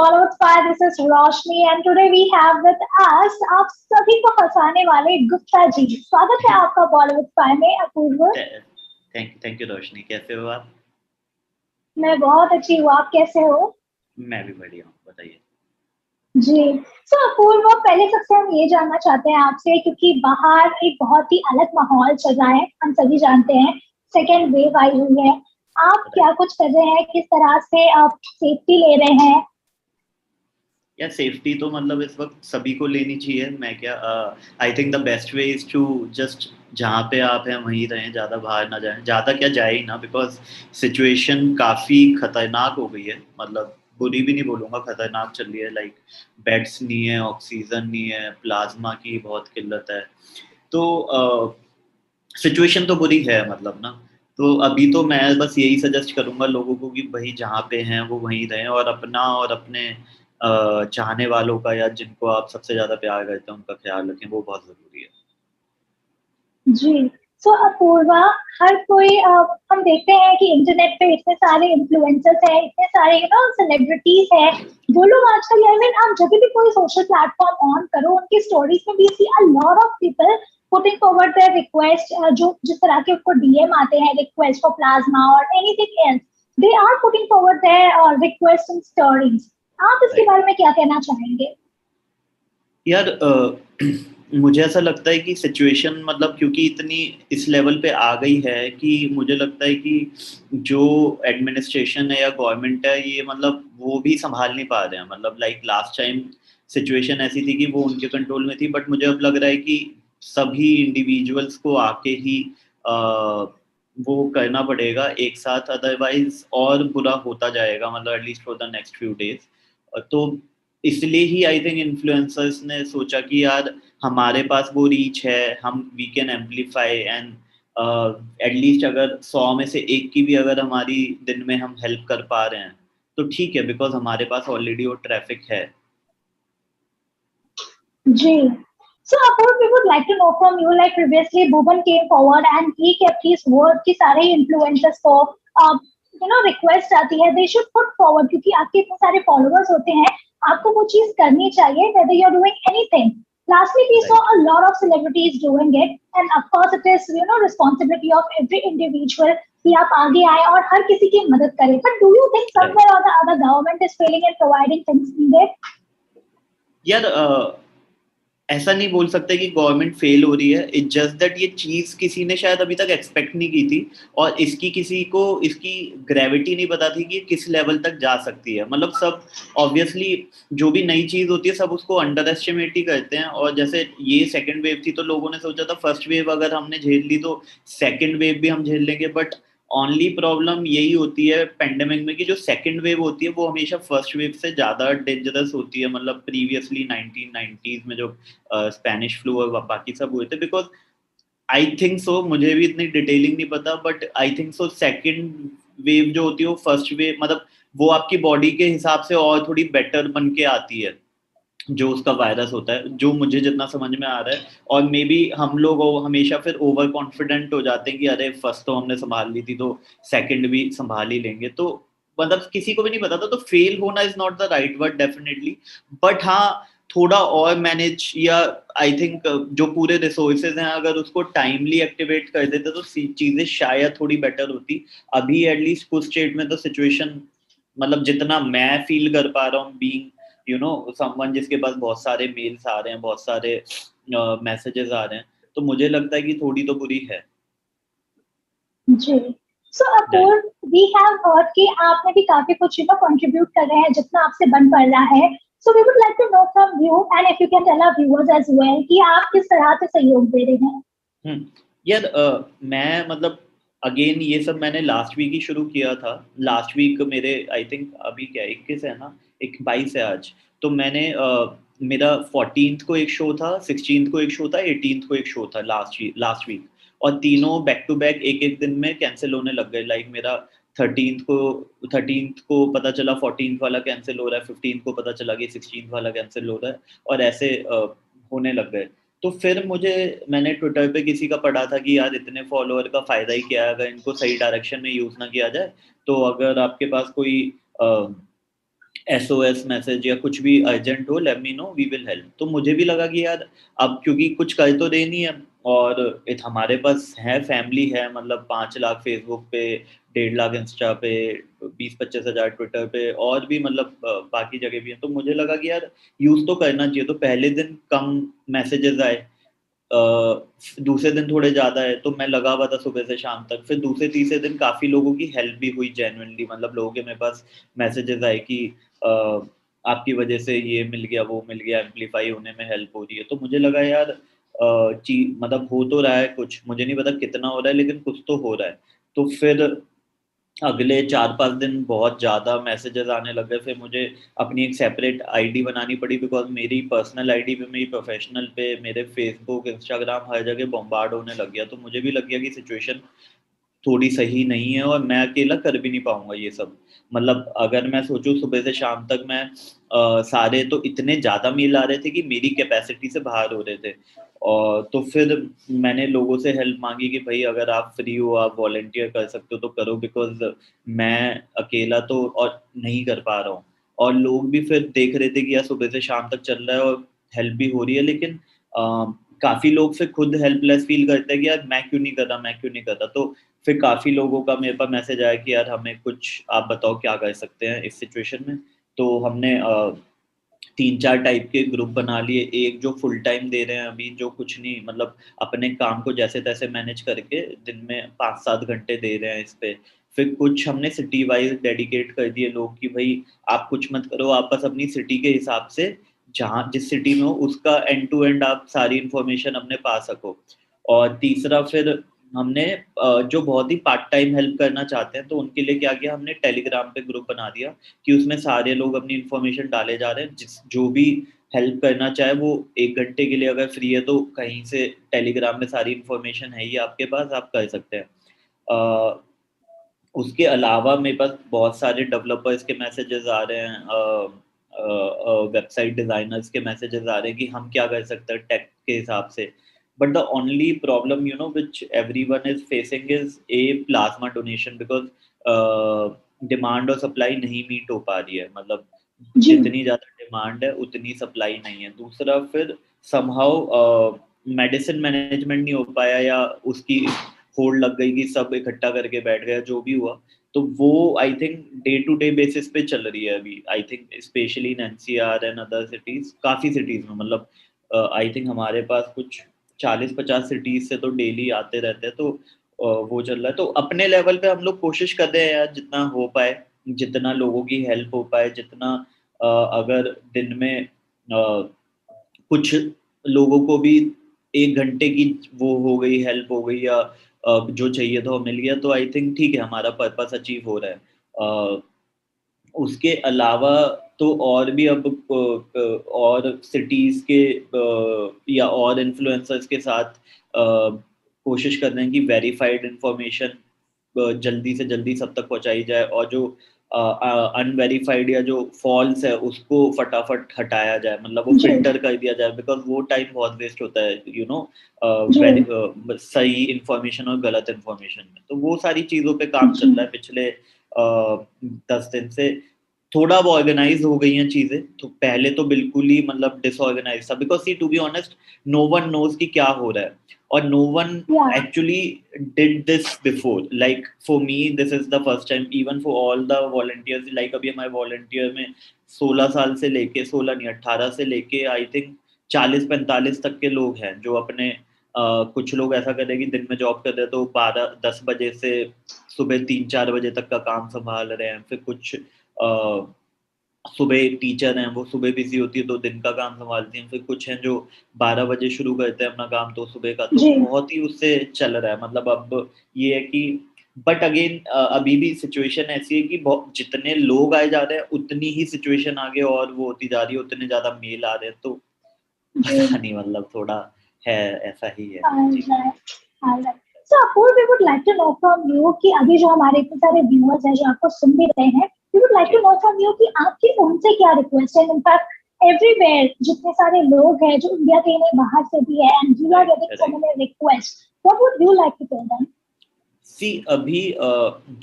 Bollywood Spy. This is Roshni and today we have with us आप सभी को फंसाने वाले गुप्ता जी. स्वागत है आपका Bollywood Spy में अपूर्व. थैंक यू रोशनी, कैसे हो आप? मैं बहुत अच्छी हूँ, आप कैसे हो? मैं भी बढ़िया हूँ, बताइए. जी, so अपूर्व, पहले सबसे हम ये जानना चाहते हैं आपसे, क्योंकि बाहर एक बहुत ही अलग माहौल चल रहा है, हम सभी जानते हैं, सेकेंड वेव आई हुई है. आप क्या कुछ कर रहे हैं, किस तरह से आप सेफ्टी ले रहे हैं? यार सेफ्टी तो मतलब इस वक्त सभी को लेनी चाहिए. मैं क्या I think the best way is to just जहाँ पे आप हैं वहीं रहें, ज़्यादा बाहर ना जाएं, ज़्यादा क्या जाए ही ना, बिकॉज सिचुएशन काफ़ी खतरनाक हो गई है. मतलब बुरी भी नहीं बोलूँगा, खतरनाक चल रही है. लाइक बेड्स नहीं है, ऑक्सीजन नहीं है, प्लाज्मा की बहुत किल्लत है. तो सिचुएशन तो बुरी है मतलब ना. तो अभी तो मैं बस यही सजेस्ट करूंगा लोगों को कि भाई जहाँ पे हैं वो वहीं रहें, और अपना और अपने चाहने वालों का या जिनको आप सबसे ज्यादा प्यार करते हैं उनका ख्याल रखें, वो बहुत जरूरी है. जी, सो अपूर्वा, हर कोई हम देखते हैं कि इंटरनेट पे इतने सारे इन्फ्लुएंसर्स हैं, इतने सारे सेलिब्रिटीज हैं. वो लोग आजकल, आई मीन, आप जब भी कोई सोशल प्लेटफॉर्म ऑन करो, उनकी स्टोरीज में भी see a lot of people putting forward their request. जो जिस तरह के उनको डीएम आते हैं, रिक्वेस्ट फॉर प्लाज्मा और anything else, they are putting forward their request in stories. आप इसके बारे में क्या कहना चाहेंगे? यार मुझे ऐसा लगता है कि सिचुएशन मतलब क्योंकि इतनी इस लेवल पे आ गई है कि मुझे लगता है कि जो एडमिनिस्ट्रेशन है या गवर्नमेंट है, ये मतलब वो भी संभाल नहीं पा रहे हैं. मतलब लाइक लास्ट टाइम सिचुएशन ऐसी थी कि वो उनके कंट्रोल में थी, बट मुझे अब लग रहा है कि सभी इंडिविजुअल्स को आके ही वो करना पड़ेगा एक साथ, अदरवाइज और बुरा होता जाएगा, मतलब at least for the next few days. तो इसलिए ही आई थिंक इन्फ्लुएंसर्स ने सोचा कि यार हमारे पास वो रीच है, हम we can amplify and at least अगर 100 में से एक की भी अगर हमारी दिन में हम हेल्प कर पा रहे हैं तो ठीक है, बिकॉज हमारे पास ऑलरेडी वो ट्रैफिक है. जी. So, Apurva, we would like to know from you, like previously, Bhuvan came forward and he kept his word कि सारे influencers को request आती है, they should put forward, क्योंकि आपके इतने सारे followers होते हैं, आपको वो चीज करनी चाहिए, whether you're doing anything. Lastly, we saw a lot of celebrities doing it, and of course, it is responsibility of every individual कि आप आगे आए और हर किसी की मदद करें. But do you think somewhere or the other government is failing in providing things needed? यार ऐसा नहीं बोल सकते कि गवर्नमेंट फेल हो रही है. इट्स जस्ट दैट ये चीज़ किसी ने शायद अभी तक एक्सपेक्ट नहीं की थी, और इसकी किसी को इसकी ग्रेविटी नहीं पता थी कि ये किस लेवल तक जा सकती है. मतलब सब ऑब्वियसली जो भी नई चीज़ होती है सब उसको अंडर एस्टिमेट ही करते हैं. और जैसे ये सेकंड वेव थी तो लोगों ने सोचा था फर्स्ट वेव अगर हमने झेल ली तो सेकंड वेव भी हम झेल लेंगे. बट ओनली प्रॉब्लम यही होती है पेंडेमिक में कि जो सेकंड वेव होती है वो हमेशा फर्स्ट वेव से ज़्यादा डेंजरस होती है. मतलब प्रीवियसली 1990s में जो स्पेनिश फ्लू और बाकी सब हुए थे, बिकॉज आई थिंक सो, मुझे भी इतनी डिटेलिंग नहीं पता, but I think so second wave जो होती है वो फर्स्ट वेव मतलब वो आपकी बॉडी के हिसाब से और थोड़ी बेटर बन के आती है जो उसका वायरस होता है, जो मुझे जितना समझ में आ रहा है. और मे बी हम लोग हमेशा फिर ओवर कॉन्फिडेंट हो जाते हैं कि अरे फर्स्ट तो हमने संभाल ली थी तो सेकंड भी संभाल ही लेंगे. तो मतलब किसी को भी नहीं पता था. तो फेल होना is not the right word definitely, but हाँ थोड़ा और मैनेज, या आई थिंक जो पूरे रिसोर्सेज हैं अगर उसको टाइमली एक्टिवेट कर देते तो चीज़ें शायद थोड़ी बेटर होती. अभी एटलीस्ट कुछ स्टेट में तो सिचुएशन मतलब जितना मैं फील कर पा रहा हूँ बीइंग समवन जिसके पास बहुत सारे मेल्स आ रहे हैं, बहुत सारे मैसेजेस आ रहे हैं, तो मुझे लगता है कि थोड़ी तो बुरी है. जी. सो अपूर्व, वी हैव हर्ड कि आपने भी काफी कुछ कंट्रीब्यूट कर रहे हैं जितना आपसे बन पड़ रहा है. So we would like to know from you and if you can tell our viewers as well कि आप किस तरह से सहयोग दे रहे हैं. यार मैं मतलब अगेन ये सब मैंने लास्ट वीक ही शुरू किया था. लास्ट वीक मेरे आई थिंक अभी क्या 21 है ना, 22 है आज. तो मैंने मेरा 14th को एक शो था, 16th को एक शो था, 18th को एक शो था लास्ट वीक. और तीनों बैक टू बैक एक एक दिन में कैंसिल होने लग गए. लाइक मेरा 13th को पता चला 14th वाला कैंसिल हो रहा है, 15th को पता चला कि 16th वाला कैंसिल हो रहा है, और ऐसे होने लग गए. तो फिर मैंने ट्विटर पे किसी का पढ़ा था कि यार इतने फॉलोअर का फ़ायदा ही क्या है अगर इनको सही डायरेक्शन में यूज़ ना किया जाए. तो अगर आपके पास कोई SOS मैसेज या कुछ भी अर्जेंट हो, let me know, we will help. तो मुझे भी लगा कि यार अब क्योंकि कुछ कर तो दे नहीं है, और हमारे पास है, फैमिली है, मतलब 5 लाख फेसबुक पे, 1.5 लाख इंस्टा पे, 20-25 हज़ार ट्विटर पे, और भी मतलब बाकी जगह भी है। तो मुझे लगा कि यार यूज़ तो करना चाहिए। तो पहले दिन कम मैसेजेस आए, दूसरे दिन थोड़े ज़्यादा है, तो मैं लगा हुआ था सुबह से शाम तक। फिर दूसरे तीसरे दिन काफ़ी लोगों की हेल्प भी हुई जेन्युइनली, मतलब लोगों के मेरे पास मैसेजेस आए कि अ, आपकी वजह से ये मिल गया, वो मिल गया, एम्पलीफाई होने में हेल्प हो रही है। तो मुझे लगा यार मतलब हो तो रहा है कुछ, मुझे नहीं पता कितना हो रहा है, लेकिन कुछ तो हो रहा है। तो फिर अगले 4-5 दिन बहुत ज़्यादा मैसेजेस आने लग गए। फिर मुझे अपनी एक सेपरेट आईडी बनानी पड़ी, बिकॉज़ मेरी पर्सनल आईडी पे, मेरी प्रोफ़ेशनल पे, मेरे फ़ेसबुक, इंस्टाग्राम हर जगह बॉम्बार्ड होने लग गया। तो मुझे भी लग गया कि सिचुएशन थोड़ी सही नहीं है, और मैं अकेला कर भी नहीं पाऊँगा ये सब। मतलब अगर मैं सोचूँ सुबह से शाम तक मैं सारे, तो इतने ज़्यादा मेल आ रहे थे कि मेरी कैपेसिटी से बाहर हो रहे थे। और तो फिर मैंने लोगों से हेल्प माँगी कि भई अगर आप फ्री हो, आप वॉलंटियर कर सकते हो तो करो, बिकॉज़ मैं अकेला तो और नहीं कर पा रहा हूँ। और लोग भी फिर देख रहे थे कि यार सुबह से शाम तक चल रहा है और हेल्प भी हो रही है, लेकिन काफ़ी लोग फिर खुद हेल्पलेस फ़ील करते हैं कि यार मैं क्यों नहीं कर रहा, मैं क्यों नहीं कर रहा? तो फिर काफ़ी लोगों का मेरे पास मैसेज आया कि यार हमें कुछ आप बताओ क्या कर सकते हैं इस सिचुएशन में। तो हमने 3-4 टाइप के ग्रुप बना लिए। एक जो फुल टाइम दे रहे हैं अभी, जो कुछ नहीं, मतलब अपने काम को जैसे-तैसे मैनेज करके दिन में 5-7 घंटे दे रहे हैं इस पे। फिर कुछ हमने सिटी वाइज़ डेडिकेट कर दिए लोग कि भई आप कुछ मत करो, आप बस अपनी सिटी के हिसाब से जहाँ जिस सिटी में हो उसका एंड टू एंड आप सारी इन्फॉर्मेशन अपने पा सको। और तीसरा फिर हमने जो बहुत ही पार्ट टाइम हेल्प करना चाहते हैं, तो उनके लिए क्या किया, हमने टेलीग्राम पे ग्रुप बना दिया कि उसमें सारे लोग अपनी इन्फॉर्मेशन डाले जा रहे हैं। जो भी हेल्प करना चाहे वो 1 घंटे के लिए अगर फ्री है, तो कहीं से टेलीग्राम में सारी इन्फॉर्मेशन है ही आपके पास, आप कर सकते हैं। अ, उसके अलावा मेरे पास बहुत सारे डेवलपर्स के मैसेजेस आ रहे हैं, वेबसाइट डिज़ाइनर्स के मैसेजेस आ रहे हैं कि हम क्या कर सकते हैं टेक के हिसाब से। But the only problem which everyone is facing is a plasma donation, because demand और सप्लाई नहीं मीट हो पा रही है। मतलब जी। जितनी ज़्यादा डिमांड है उतनी सप्लाई नहीं है। दूसरा फिर समहाउ मेडिसिन मैनेजमेंट नहीं हो पाया, या उसकी होड़ लग गई कि सब इकट्ठा करके बैठ गए, जो भी हुआ। तो वो I think day to day basis पे चल रही है अभी, I think specially in NCR and other cities, काफ़ी सिटीज़ में, मतलब आई थिंक हमारे पास कुछ 40-50 सिटीज़ से तो डेली आते रहते हैं। तो वो चल रहा है। तो अपने लेवल पे हम लोग कोशिश कर रहे हैं यार, जितना हो पाए, जितना लोगों की हेल्प हो पाए, जितना अगर दिन में कुछ लोगों को भी 1 घंटे की वो हो गई, हेल्प हो गई, या जो चाहिए था वो मिल गया, तो आई थिंक ठीक है, हमारा पर्पस अचीव हो रहा है। उसके अलावा तो और भी अब और सिटीज़ के या और इन्फ्लुएंसर्स के साथ कोशिश कर रहे हैं कि वेरिफाइड इन्फॉर्मेशन जल्दी से जल्दी सब तक पहुँचाई जाए, और जो अनवेरिफाइड या जो फ़ॉल्स है उसको फटाफट हटाया जाए, मतलब वो जी। फ़िल्टर कर दिया जाए, बिकॉज़ वो टाइम बहुत वेस्ट होता है, जी। सही इन्फॉर्मेशन और गलत इन्फॉर्मेशन में। तो वो सारी चीज़ों पे काम चल जी। रहा है पिछले 10 दिन से। थोड़ा अब ऑर्गेनाइज़ हो गई हैं चीज़ें, तो पहले तो बिल्कुल ही मतलब डिसऑर्गेनाइज़ था, because see to be honest no one knows कि क्या हो रहा है, और नो वन या। actually did this before. Like for me, this is the first time, even for all the volunteers. Like अभी हमारे volunteer में 16 साल से लेके 16 नहीं 18 से लेके आई थिंक 40-45 तक के लोग हैं, जो अपने कुछ लोग ऐसा कर रहे हैं कि दिन में जॉब कर रहे हैं तो 12-10 बजे से सुबह 3-4 बजे तक का काम संभाल रहे हैं। फिर कुछ सुबह टीचर हैं, वो सुबह बिज़ी होती है तो दिन का काम सँभालती हैं। फिर कुछ हैं जो 12 बजे शुरू करते हैं अपना काम तो सुबह का, तो जी। बहुत ही उससे चल रहा है। मतलब अब ये है कि बट अगेन अभी भी सिचुएशन ऐसी है कि बहु जितने लोग आए जा रहे हैं, उतनी ही सिचुएशन आगे और वो होती जा रही है, उतने ज़्यादा मेल आ रहे हैं, तो जी। पता नहीं, मतलब थोड़ा है, ऐसा ही है। जी। Alright. Alright. So Apoorv, we would like to know from you कि अभी जो हमारे इतने सारे व्यूअर्स हैं जो आपको सुन भी रहे हैं, वी वुड लाइक टू जी। नो फ्रॉम यू कि आपकी उनसे क्या रिक्वेस्ट है। इनफैक्ट एवरीवेयर जितने सारे लोग हैं जो इंडिया के नहीं बाहर से भी है, and you are right, getting so right. Many request, what would you like to tell them? See अभी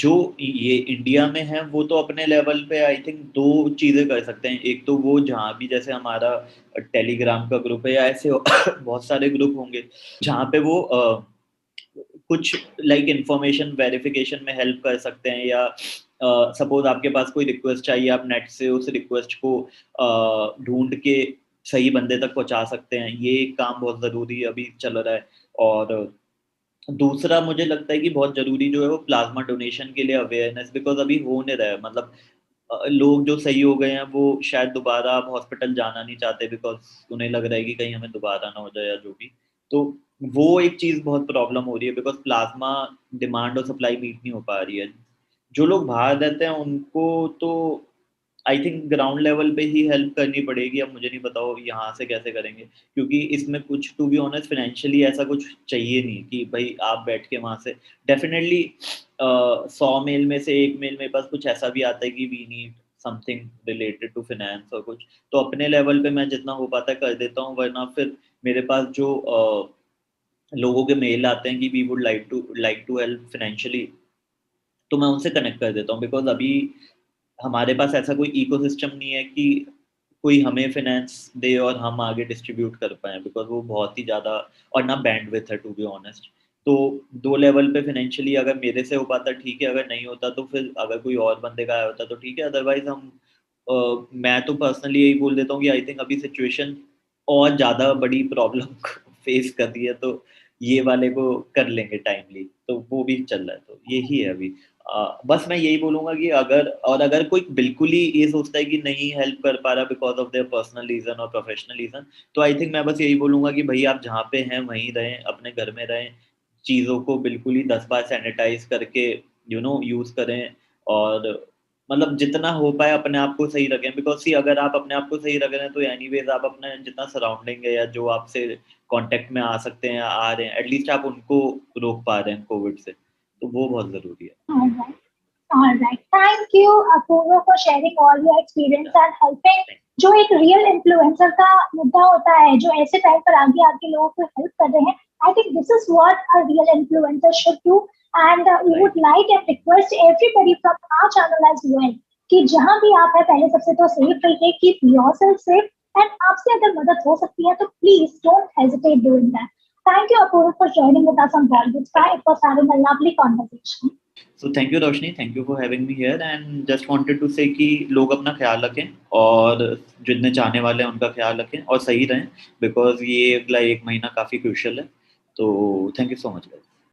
जो ये इंडिया में है वो तो अपने लेवल पे आई थिंक दो चीजें कर सकते हैं। एक तो वो जहाँ भी जैसे हमारा टेलीग्राम का ग्रुप है या ऐसे बहुत सारे ग्रुप होंगे जहाँ पे वो कुछ लाइक इंफॉर्मेशन वेरिफिकेशन में हेल्प कर सकते हैं, या सपोज आपके पास कोई रिक्वेस्ट चाहिए, आप नेट से उस रिक्वेस्ट को ढूंढ के सही बंदे तक पहुंचा सकते हैं। ये एक काम बहुत ज़रूरी अभी चल रहा है। और दूसरा मुझे लगता है कि बहुत ज़रूरी जो है वो प्लाज्मा डोनेशन के लिए अवेयरनेस, बिकॉज अभी हो नहीं रहा है। मतलब लोग जो सही हो गए हैं वो शायद दोबारा अब हॉस्पिटल जाना नहीं चाहते, बिकॉज उन्हें लग रहा है कि कहीं हमें दोबारा ना हो जाए या जो भी। तो वो एक चीज़ बहुत प्रॉब्लम हो रही है, बिकॉज प्लाज्मा डिमांड और सप्लाई मीट नहीं हो पा रही है। जो लोग बाहर रहते हैं उनको तो आई थिंक ग्राउंड लेवल पे ही हेल्प करनी पड़ेगी। अब मुझे नहीं बताओ यहाँ से कैसे करेंगे, क्योंकि इसमें कुछ टू बी ऑनेस्ट फाइनेंशियली ऐसा कुछ चाहिए नहीं कि भाई आप बैठ के वहाँ से डेफिनेटली 100 मेल में से एक मेल मेरे पास कुछ ऐसा भी आता है कि we need something related to finance और कुछ, तो अपने लेवल पे मैं जितना हो पाता है कर देता हूँ। वरना फिर मेरे पास जो लोगों के मेल आते हैं कि we would like to help financially, तो मैं उनसे कनेक्ट कर देता हूँ। बिकॉज अभी हमारे पास ऐसा कोई इकोसिस्टम नहीं है कि कोई हमें फाइनेंस दे और हम आगे डिस्ट्रीब्यूट कर पाएँ, बिकॉज़ वो बहुत ही ज़्यादा, और ना बैंडविड्थ है टू बी ऑनेस्ट। तो 2 लेवल पे फाइनेंशियली अगर मेरे से हो पाता ठीक है, अगर नहीं होता तो फिर अगर कोई और बंदे का आया होता तो ठीक है, अदरवाइज़ हम मैं तो पर्सनली यही बोल देता हूँ कि आई थिंक अभी सिचुएशन और ज़्यादा बड़ी प्रॉब्लम फेस कर रही है, तो ये वाले को कर लेंगे टाइमली, तो वो भी चल रहा है, तो यही है अभी। बस मैं यही बोलूँगा कि अगर कोई बिल्कुल ही ये सोचता है कि नहीं हेल्प कर पा रहा because of their personal reason और प्रोफेशनल रीज़न, तो आई थिंक मैं बस यही बोलूँगा कि भई आप जहाँ पे हैं वहीं रहें, अपने घर में रहें, चीज़ों को बिल्कुल ही 10 बार सैनिटाइज़ करके यूज़ करें। और मतलब जितना हो पाए अपने आप को सही रखें, बिकॉज़ सी अगर आप अपने आप को सही रख रहे हैं तो एनीवेज़ आप अपना जितना सराउंडिंग है या जो आपसे कॉन्टैक्ट में आ सकते हैं, आ रहे हैं, एटलीस्ट आप उनको रोक पा रहे हैं कोविड से, तो वो बहुत ज़रूरी है। All right. All right. Thank you, Apurva, for sharing all your experience and helping. जो एक रियल इन्फ्लुएंसर का मुद्दा होता है, जो ऐसे टाइम पर आगे आके लोगों को हेल्प कर रहे हैं, I think this is what a real influencer should do. And we right, would like and request everybody from our channel as well कि जहां भी आप है, पहले सबसे तो सेफ रहिए, कीप योरसेल्फ सेफ, एंड आपसे अगर मदद हो सकती है तो please don't hesitate doing that. Thank you, Apurva, for joining with us on Bollywood Sky. It was having a lovely conversation. So thank you Roshni, thank you for having me here and just wanted to say कि लोग अपना ख्याल रखें और जितने चाहने वाले हैं उनका ख्याल रखें और सही रहें, बिकॉज़ ये अगला 1 महीना काफ़ी क्रूशियल है। तो thank you so much guys.